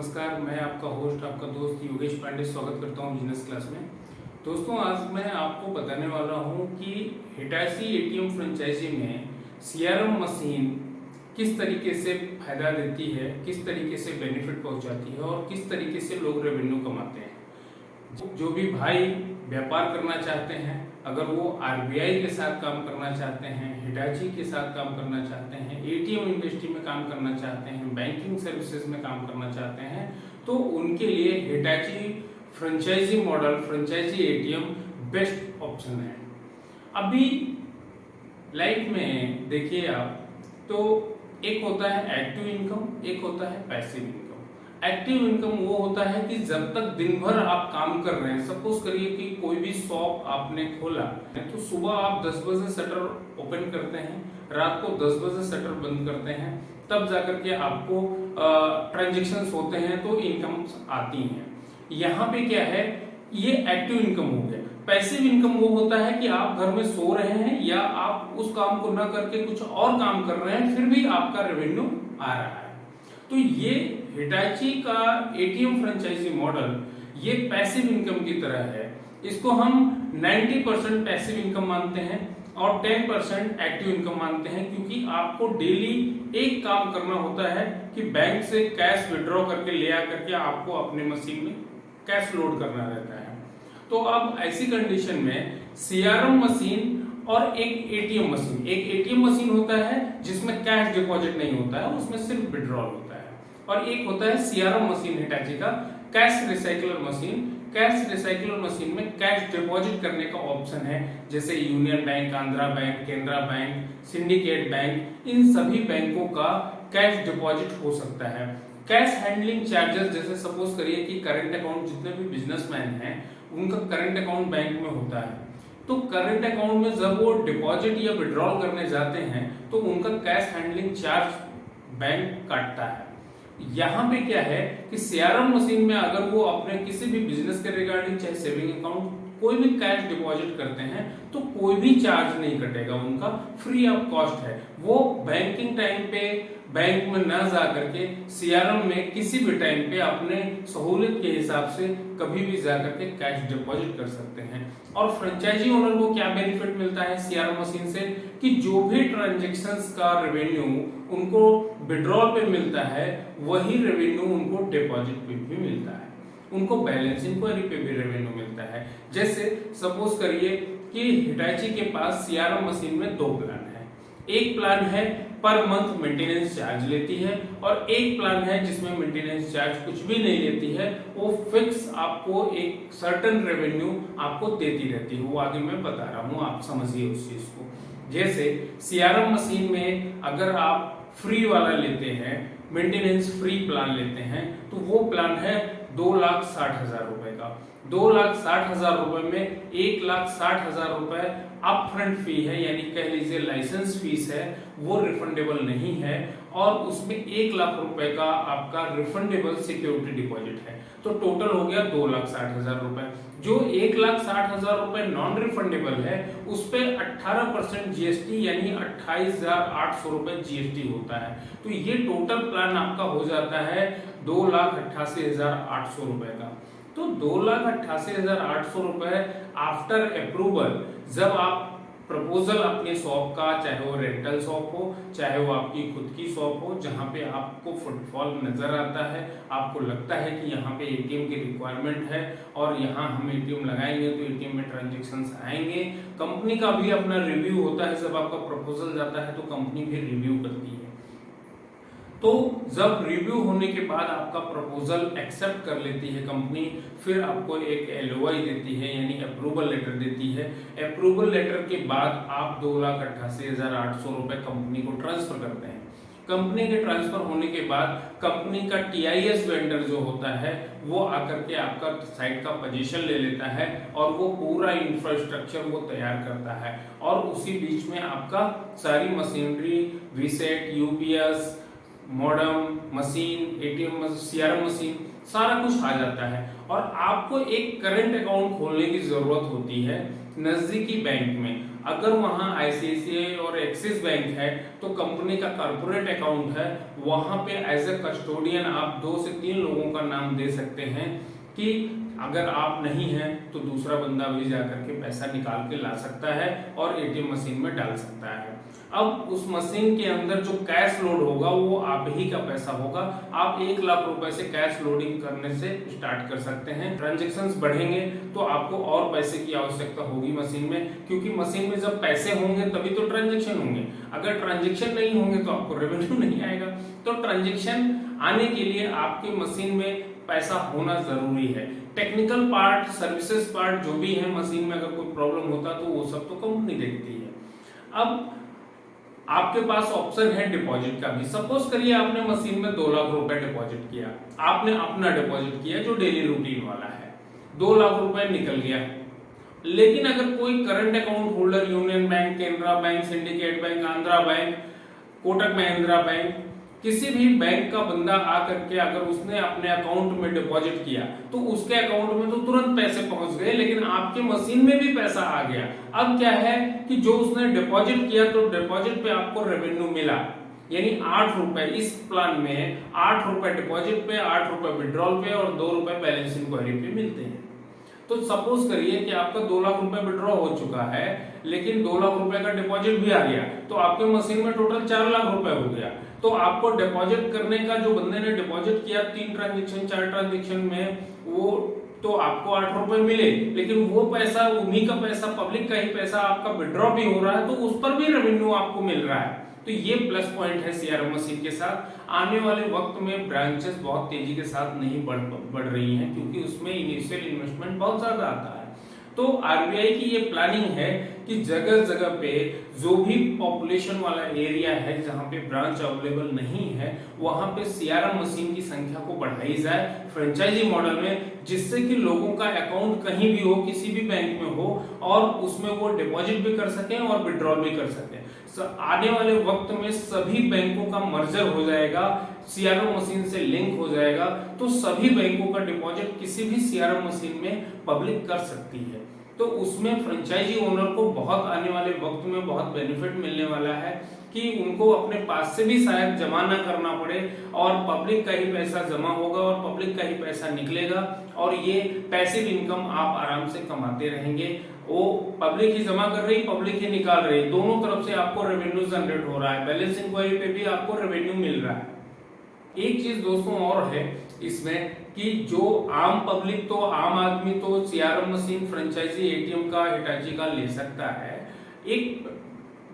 नमस्कार, मैं आपका होस्ट, आपका दोस्त योगेश पांडे स्वागत करता हूं बिजनेस क्लास में। दोस्तों, आज मैं आपको बताने वाला हूं कि हिटाची एटीएम फ्रेंचाइजी में सीआरएम मशीन किस तरीके से फायदा देती है, किस तरीके से बेनिफिट पहुंचाती है और किस तरीके से लोग रेवेन्यू कमाते हैं। जो भी भाई व्यापार करना चाहते हैं, अगर वो आरबीआई के साथ काम करना चाहते हैं, हिटाची के साथ काम करना चाहते हैं, एटीएम इंडस्ट्री में काम करना चाहते हैं, बैंकिंग सर्विसेज में काम करना चाहते हैं, तो उनके लिए Hitachi franchise model, franchise ATM best option है। अभी लाइफ में देखिए आप, तो एक होता है एक्टिव इनकम, एक होता है पैसिव इनकम। एक्टिव इनकम वो होता है कि जब तक दिन भर आप काम कर रहे हैं, सपोज करिए कि कोई भी शॉप आपने खोला है, तो सुबह आप 10 बजे शटर ओपन करते हैं, रात को 10 बजे शटर बंद करते हैं, तब जाकर के आपको ट्रांजेक्शन्स होते हैं तो इनकम आती हैं। यहाँ पे क्या है, ये एक्टिव इनकम हो गया। पैसिव इनकम वो होता है कि आप घर में सो रहे हैं या आप उस काम को न करके कुछ और काम कर रहे हैं, फिर भी आपका रेवेन्यू आ रहा है। तो ये हिटाची का एटीएम फ्रेंचाइजी मॉडल ये पैसिव इनकम की तरह है। इसको हम 90% पैसिव इनकम मानते हैं और 10% एक्टिव इनकम मानते हैं, क्योंकि आपको डेली एक काम करना होता है कि बैंक से कैश विड्रॉ करके ले आकर के आपको अपने मशीन में कैश लोड करना रहता है। तो अब ऐसी कंडीशन में सीआरएम मशीन और एक एटीएम मशीन, एक एटीएम मशीन होता है जिसमें कैश डिपॉजिट नहीं होता है, उसमें सिर्फ विड्रॉल होता है, और एक होता है सीआरएम मशीन हिटाची का cash recycler machine. Cash recycler machine में कैश डिपॉजिट करने का ऑप्शन है, जैसे Union Bank, Andhra Bank, Canara Bank, Syndicate Bank, इन सभी बैंकों का कैश डिपॉजिट हो सकता है। कैश हैंडलिंग चार्जेस, जैसे सपोज करिए कि करंट अकाउंट, जितने भी बिजनेसमैन हैं उनका करंट अकाउंट बैंक में होता है, तो करंट अकाउंट में जब वो डिपॉजिट या विड्रॉल करने जाते हैं तो उनका कैश हैंडलिंग चार्ज बैंक काटता है। यहाँ पे क्या है कि सीआरएम मशीन में अगर वो अपने किसी भी बिजनेस के रिगार्डिंग, चाहे सेविंग अकाउंट, कोई भी कैश डिपॉजिट करते हैं तो कोई भी चार्ज नहीं कटेगा, उनका फ्री ऑफ कॉस्ट है। वो बैंकिंग टाइम पे बैंक में न जा करके सीआरएम में किसी भी टाइम पे अपने सहूलियत के हिसाब से कभी भी जा करके कैश डिपॉजिट कर सकते हैं। और फ्रेंचाइजी ओनर को क्या बेनिफिट मिलता है सीआरएम मशीन से, कि जो भी ट्रांजेक्शन्स का रेवेन्यू उनको विड्रॉल पे मिलता है, वही रेवेन्यू उनको डिपॉजिट पे भी मिलता है, उनको बैलेंस इंक्वायरी पे भी रेवेन्यू मिलता है। जैसे सपोज करिए कि हिटाची के पास सीआरएम मशीन में 2 प्लान है। एक प्लान है पर मंथ मेंटेनेंस चार्ज लेती है, और एक प्लान है जिसमें मेंटेनेंस चार्ज कुछ भी नहीं लेती है, वो फिक्स आपको एक सर्टेन रेवेन्यू आपको देती रहती है। वो आगे मैं बता रहा हूँ, आप समझिए उस चीज को। जैसे सीआरएम मशीन में अगर आप फ्री वाला लेते हैं, मेंटेनेंस फ्री प्लान लेते हैं, तो वो प्लान है 2,60,000 रुपए का। 2,60,000 रुपए में 1,60,000 रुपए अपफ्रंट फी है, यानी कह लीजिए लाइसेंस फीस है, वो रिफंडेबल नहीं है, और उसमें 1,00,000 रुपए का आपका रिफंडेबल सिक्योरिटी डिपॉजिट है। तो टोटल हो गया 2,60,000 रुपए। जो 1,60,000 रुपए नॉन रिफंडेबल है, उस पे 18% जीएसटी यानी 28,800 रुपए जीएसटी होता है। तो ये टोटल प्लान आपका हो जाता है 2,88,800 रुपए का। तो 2,88,800 रुपए आफ्टर अप्रूवल, जब आप प्रपोजल अपने शॉप का, चाहे वो रेंटल शॉप हो, चाहे वो आपकी खुद की शॉप हो, जहां पे आपको फुटफॉल नजर आता है, आपको लगता है कि यहाँ पे एटीएम की रिक्वायरमेंट है और यहाँ हम एटीएम लगाएंगे तो एटीएम में ट्रांजेक्शन्स आएंगे। कंपनी का भी अपना रिव्यू होता है, जब आपका प्रपोजल जाता है तो कंपनी भी रिव्यू करती है। तो जब रिव्यू होने के बाद आपका प्रपोजल एक्सेप्ट कर लेती है कंपनी, फिर आपको एक एलओआई देती है, यानी अप्रूवल लेटर देती है। अप्रूवल लेटर के बाद आप 2,88,800 रुपए कंपनी को ट्रांसफर करते हैं। कंपनी के ट्रांसफर होने के बाद कंपनी का टीआईएस वेंडर जो होता है, वो आकर के आपका साइट का पोजीशन ले लेता है और वो पूरा इंफ्रास्ट्रक्चर वो तैयार करता है, और उसी बीच में आपका सारी machinery, VSAT, UPS, modem, machine, ATM, CRM machine, सारा कुछ आ जाता है। और आपको एक करंट अकाउंट खोलने की जरूरत होती है, नजदीकी बैंक में। अगर वहां आईसीआईसीआई और एक्सिस बैंक है तो कंपनी का कॉर्पोरेट अकाउंट है, वहां पे एज ए कस्टोडियन आप 2 से 3 लोगों का नाम दे सकते हैं कि अगर आप नहीं हैं तो दूसरा बंदा भी जाकर के पैसा निकाल के ला सकता है और एटीएम मशीन में डाल सकता है। अब उस मशीन के अंदर जो कैश लोड होगा वो आप ही का पैसा होगा। आप 1 लाख रुपए से कैश लोडिंग करने से स्टार्ट कर सकते हैं। ट्रांजैक्शंस बढ़ेंगे तो आपको और पैसे की आवश्यकता होगी मशीन में, क्योंकि मशीन में जब पैसे होंगे तभी तो ट्रांजैक्शन होंगे। अगर ट्रांजैक्शन नहीं होंगे तो आपको रेवेन्यू नहीं आएगा। तो ट्रांजैक्शन आने के लिए आपकी मशीन में पैसा होना जरूरी है। टेक्निकल पार्ट, सर्विसेज पार्ट जो भी है मशीन में, अगर कोई प्रॉब्लम होता तो वो सब तो कंपनी देखती है। अब आपके पास ऑप्शन है डिपॉजिट का भी। सपोज करिए आपने मशीन में 2 लाख रुपए डिपॉजिट किया, आपने अपना डिपॉजिट किया जो डेली रूटीन वाला है, 2 लाख रुपए निकल गया। लेकिन अगर कोई current account holder union bank, Canara Bank, Syndicate bank, Andhra bank, Kotak Mahindra bank, किसी भी बैंक का बंदा आकर के अगर उसने अपने अकाउंट में डिपॉजिट किया तो उसके अकाउंट में तो तुरंत पैसे पहुंच गए, लेकिन आपके मशीन में भी पैसा आ गया। अब क्या है कि जो उसने डिपॉजिट किया तो डिपॉजिट पे आपको रेवेन्यू मिला, यानी 8 रुपए इस प्लान में 8 रुपए डिपॉजिट पे, 8 रुपए विड्रॉल पे और 2 रुपए बैलेंस इंक्वायरी पे मिलते हैं। तो सपोज करिए कि आपका 2 लाख रुपए विड्रॉ हो चुका है, लेकिन 2 लाख रुपए का डिपॉजिट भी आ गया, तो आपके मशीन में टोटल 4 लाख रुपए हो गया। तो आपको डिपॉजिट करने का, जो बंदे ने डिपॉजिट किया 3 ट्रांजेक्शन 4 ट्रांजेक्शन में, वो तो आपको 8 रुपए मिले, लेकिन वो पैसा उन्हीं का पैसा, पब्लिक का ही पैसा आपका विड्रॉ भी हो रहा है, तो उस पर भी रेवेन्यू आपको मिल रहा है। तो ये प्लस पॉइंट है सीआरएम मशीन के साथ। आने वाले वक्त में ब्रांचेस बहुत तेजी के साथ नहीं बढ़ रही हैं, क्योंकि उसमें इनिशियल इन्वेस्टमेंट बहुत ज्यादा आता है। तो आरबीआई की ये प्लानिंग है कि जगह जगह पे जो भी पॉपुलेशन वाला एरिया है जहां पे ब्रांच अवेलेबल नहीं है, वहां पे सीआरएम मशीन की संख्या को बढ़ाई जाए फ्रेंचाइजी मॉडल में, जिससे कि लोगों का अकाउंट कहीं भी हो, किसी भी बैंक में हो, और उसमें वो डिपॉजिट भी कर सकें और विड्रॉल भी कर सकें। आने वाले वक्त में सभी बैंकों का मर्जर हो जाएगा, सीआरएम मशीन से लिंक हो जाएगा, तो सभी बैंकों का डिपॉजिट किसी भी सीआरएम मशीन में पब्लिक कर सकती है। तो उसमें फ्रेंचाइजी ओनर को बहुत आने वाले वक्त में बहुत बेनिफिट मिलने वाला है कि उनको अपने पास से भी शायद जमा ना करना पड़े, और पब्लिक का ही पैसा जमा होगा और पब्लिक का ही पैसा निकलेगा, और ये पैसिव इनकम आप आराम से कमाते रहेंगे। वो पब्लिक ही जमा कर रही, पब्लिक ही निकाल रही, दोनों तरफ से आपको रेवेन्यू जनरेट हो रहा है। बैलेंस इंक्वायरी पे भी आपको रेवेन्यू मिल रहा है। एक चीज दोस्तों और है इसमें कि जो आम पब्लिक, तो आम आदमी तो सीआरएम मशीन, फ्रेंचाइजी, एटीएम का, हिटाची का ले सकता है। एक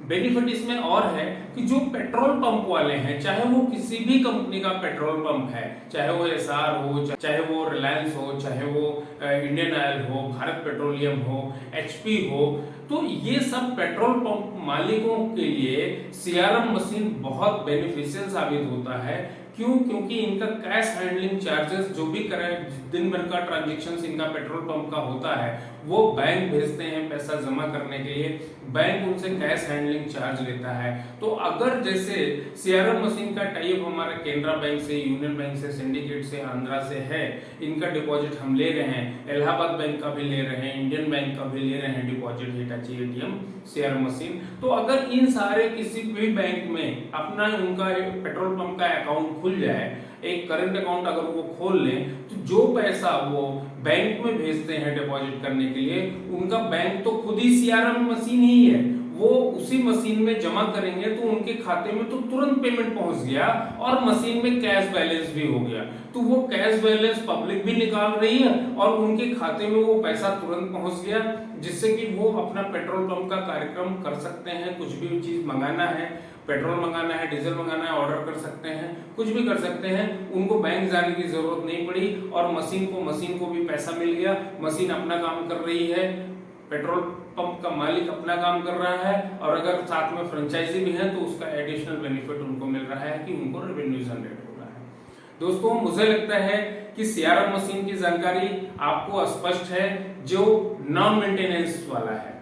बेनिफिट इसमें और है कि जो पेट्रोल पंप वाले हैं, चाहे वो किसी भी कंपनी का पेट्रोल पंप है, चाहे वो एसआर हो, चाहे वो रिलायंस हो, चाहे वो इंडियन ऑयल हो, भारत पेट्रोलियम हो, एचपी हो, तो ये सब पेट्रोल पंप मालिकों के लिए सीआरएम मशीन बहुत बेनिफिशियल साबित होता है। क्यों? क्योंकि इनका कैश हैंडलिंग चार्जेस जो भी दिन भर का ट्रांजेक्शन इनका पेट्रोल पंप का होता है, वो बैंक भेजते हैं पैसा जमा करने के लिए, बैंक उनसे कैश हैंडलिंग चार्ज लेता है। तो अगर जैसे सीआरएम मशीन का टाइप हमारा केनरा बैंक से, यूनियन बैंक से, सिंडिकेट से, आंध्रा से है, इनका डिपॉजिट हम ले रहे हैं, इलाहाबाद बैंक का भी ले रहे हैं, इंडियन बैंक का भी ले रहे हैं deposit, Hitachi ATM, CRM machine, तो अगर इन सारे किसी भी बैंक में अपना उनका पेट्रोल पंप का अकाउंट खुल जाए, एक करंट अकाउंट अगर वो खोल लें, तो जो पैसा वो बैंक में भेजते हैं डिपॉजिट करने के लिए, उनका बैंक तो खुद ही सीआरएम मशीन ही है, वो उसी मशीन में जमा करेंगे तो उनके खाते में तो तुरंत पेमेंट पहुंच गया और मशीन में कैश बैलेंस भी हो गया। तो वो कैश बैलेंस पब्लिक भी निकाल रही है और उनके खाते में वो पैसा तुरंत पहुंच गया, जिससे कि वो अपना पेट्रोल पंप का कार्यक्रम कर सकते हैं। कुछ भी चीज मंगाना है, पेट्रोल मंगाना है, डीजल मंगाना है, ऑर्डर कर सकते हैं, कुछ भी कर सकते हैं, उनको बैंक जाने की जरूरत नहीं पड़ी और मशीन को भी पैसा मिल गया, मशीन अपना काम कर रही है, पेट्रोल पंप का मालिक अपना काम कर रहा है, और अगर साथ में फ्रेंचाइजी भी है तो उसका एडिशनल बेनिफिट उनको मिल रहा है कि उनको रेवेन्यू जनरेट हो रहा है। दोस्तों, मुझे लगता है कि सीआरएम मशीन की जानकारी आपको स्पष्ट है, जो नॉन मेंटेनेंस वाला है।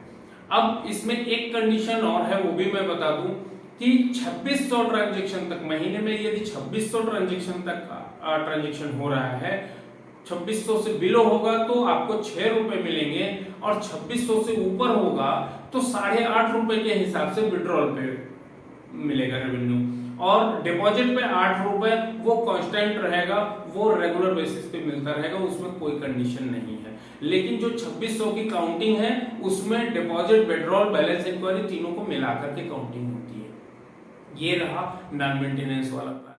अब इसमें एक कंडीशन और है, वो भी मैं बता दूं कि 2600 ट्रांजेक्शन तक, महीने में यदि 2600 ट्रांजेक्शन तक ट्रांजेक्शन हो रहा है 2600 से बिलो होगा तो आपको 6 रुपए मिलेंगे, और 2600 से ऊपर होगा तो 8.5 रुपए के हिसाब से विड्रॉल पे मिलेगा रेवेन्यू। और डिपॉजिट पे 8 रुपए वो कांस्टेंट रहेगा, वो रेगुलर बेसिस पे मिलता रहेगा, उसमें कोई कंडीशन नहीं है। लेकिन जो 2600 की काउंटिंग है उसमें डिपॉजिट, विड्रॉल, बैलेंस इंक्वायरी तीनों को मिलाकर के काउंटिंग होती है। ये रहा नॉन मेंटेनेंस वाला।